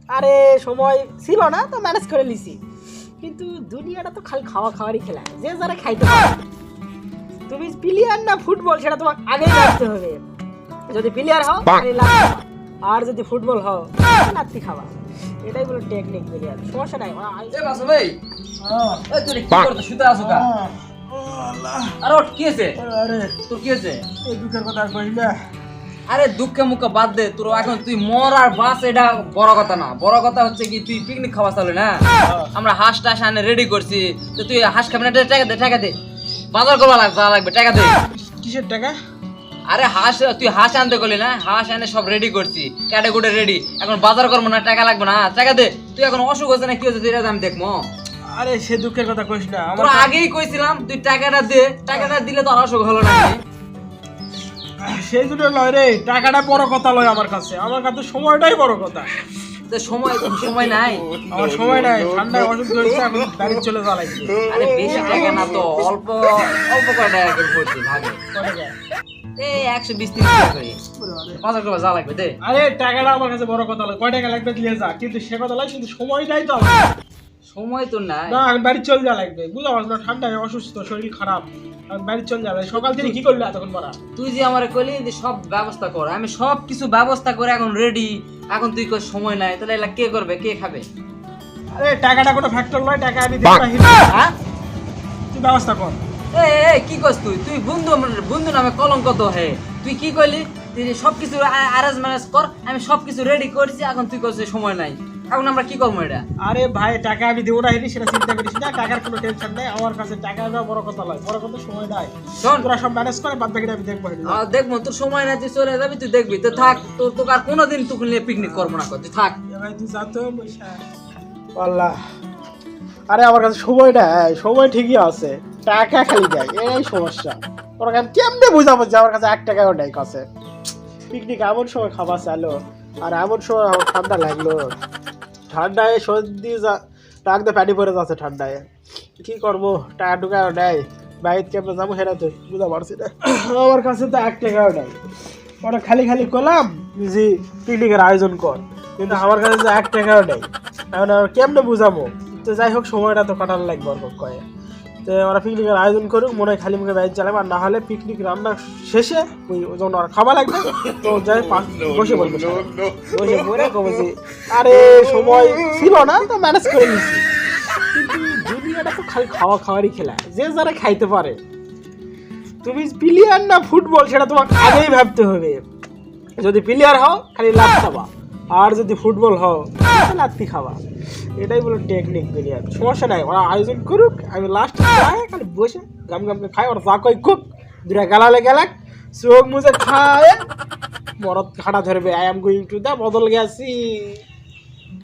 আরে সময় ছিল না তো ম্যানেজ করে নিছি, কিন্তু দুনিয়াটা তো খালি খাওয়া খাওয়ারই খেলা, যে যারা খাইতে পারে। তুমি প্লেয়ার না ফুটবল সেটা তোমাকে আগেই ভাবতে হবে। যদি প্লেয়ার হও তাহলে লাত্তি খাবা, আর যদি ফুটবল হও লাত্তি খাবা। এটাই বলো টেকনিক প্লেয়ার, সমস্যা নাই। এ বাসু ভাই, এই তুই কি করতে শুতে আসো কা? আরে ওঠ, কি হয়েছে? আরে তোর কি হয়েছে? এই দুঃখের কথা কই না। আরে দুঃখে মুখে বাদ দে, তোর এখন তুই মর আর বাস এটা বড় কথা না। বড় কথা হচ্ছে কি তুই পিকনিক খাওয়া চালু না, আমরা হাঁস টাস আনে রেডি করছি, তো তুই হাঁস খাবি না? টাকা দে বাজার করবা লাগবে টাকা দে। কিসের টাকা? আরে হাঁস, তুই হাঁস আনতে গেলি না, হাঁস আনে সব রেডি করছি, ক্যাটে কুটে রেডি, এখন বাজার করবো না, টাকা লাগবে না, টাকা দে। তুই এখন অসুখ হচ্ছে না কি হচ্ছে এটা আমি দেখবো। আরে সে দুঃখের কথা কইস না, তোর আগেই কইছিলাম তুই টাকাটা দে, টাকাটা দিলে তো আর অসুখ হলো না। সেই জন্য লয় রে, টাকাটা বড় কথা লয় আমার কাছে সময়টাই বড় কথা। তো সময় নাই, আমার সময় নাই, ঠান্ডায় অসুখ ধরেছে, এখন বাড়ি চলে যাওয়া লাগবে। আরে বেশি টাকা না তো, অল্প অল্প কয় টাকা করে পড়ছি ভাগে। এই 120-30 টাকা করে বাজার করবা যা লাগবে দে। আরে টাকাটা আমার কাছে বড় কথা লয়, কয় টাকা লাগবে দিয়ে যা, কিন্তু সে কথা লয়, কিন্তু সময়টাই তো আমার। সময় তো নাই। না আমি বাড়ি চলে যাওয়া লাগবে, বুঝতে পারছ না, ঠান্ডায় অসুস্থ, শরীর খারাপ, আমি বাড়ি চলে যাবে। সকাল থেকে কি করলে এতক্ষণ পড়া? তুই যে আমারে কইলি যে সব ব্যবস্থা কর, আমি সব কিছু ব্যবস্থা করে এখন রেডি, এখন তুই কই সময় নাই, তাহলে এলা কে করবে, কে খাবে? আরে টাকাটা কোনো ফ্যাক্টর নয়, টাকা আমি দিতে পারি। হ্যাঁ, তুই ব্যবস্থা কর। এই কি কস তুই? তুই বন্ধু নামে কলঙ্ক তো হে। তুই কি কইলি? তুই সবকিছু অ্যারেঞ্জ ম্যানেজ কর, আমি সবকিছু রেডি করছি, এখন তুই কইছিস সময় নাই, এখন আমরা কি করবো এটা? আরে ভাই টাকা আমি দেবো না হেরি, সেটা চিন্তা করিস না, টাকার কোনো টেনশন নাই আমার কাছে। টাকা দেওয়া বড় কথা নয়, বড় কথা সময় নাই। শোন, তোরা সব ম্যানেজ করে, বাদ বাকিটা আমি দেখবো। দেখবো তোর সময় নাই, তুই চলে যাবি, তুই দেখবি তো থাক। তোকে আর কোনোদিন তোকে নিয়ে পিকনিক করবো না, তুই থাক। ভাই তুই যা তো আল্লাহ। আরে আমার কাছে সময় ঠিকই আছে, টাকা খালি দেয়, এই সমস্যা। ওরা আমি কেমনে বুঝাবো যে আমার কাছে 1 টাকাও নেই কাছে? পিকনিক এমন সময় খাবার চালো, আর এমন সময় আমার ঠান্ডা লাগলো, ঠান্ডায় সর্দি ডাক দিয়ে প্যাডি পরে যাচ্ছে ঠান্ডায়। কি করবো, টাকা টুকাও নেই, বাইরে কেমন যাবো সেটা তো বুঝতে পারছি না। আমার কাছে তো 1 টাকাও নেই। ওরা খালি করলাম যে পিকনিকের আয়োজন কর, কিন্তু আমার কাছে তো 1 টাকাও নেই। এখন আর কেমনে বুঝাবো? তো যাই হোক, সময়টা তো কাটানো লাগবে ওর কয়ে। তো ওরা পিকনিকের আয়োজন করুক, মনে হয় খালি মুখে বাইরে চালাবে, আর না হলে পিকনিক রান্না শেষে ওই যখন ওরা খাওয়া লাগবে তো যাই বসে বলবে, বসে পড়ে কমেছি আরে সময় ছিল না তো ম্যানেজ করে নিছি। কিন্তু দুনিয়াটা তো খালি খাওয়া খাওয়ারই খেলা, যে যারা খাইতে পারে। তুমি প্লেয়ার না ফুটবল সেটা তোমাকে আগেই ভাবতে হবে। যদি প্লেয়ার হও খালি লাত খাবা, আর যদি ফুটবল হও লাত্তি খাবা। এটাই বলো টেকনিক প্লেয়ার, সমস্যা নাই। ওরা আয়োজন করুক, আমি লাস্ট খালি বসে গাম গামকে খাই, ওরা যা কই কুক দুটা গালালে গেলাক, চোখ মুছে খায় মরদ খাটা ধরবে। I am going to the বদল গেছি।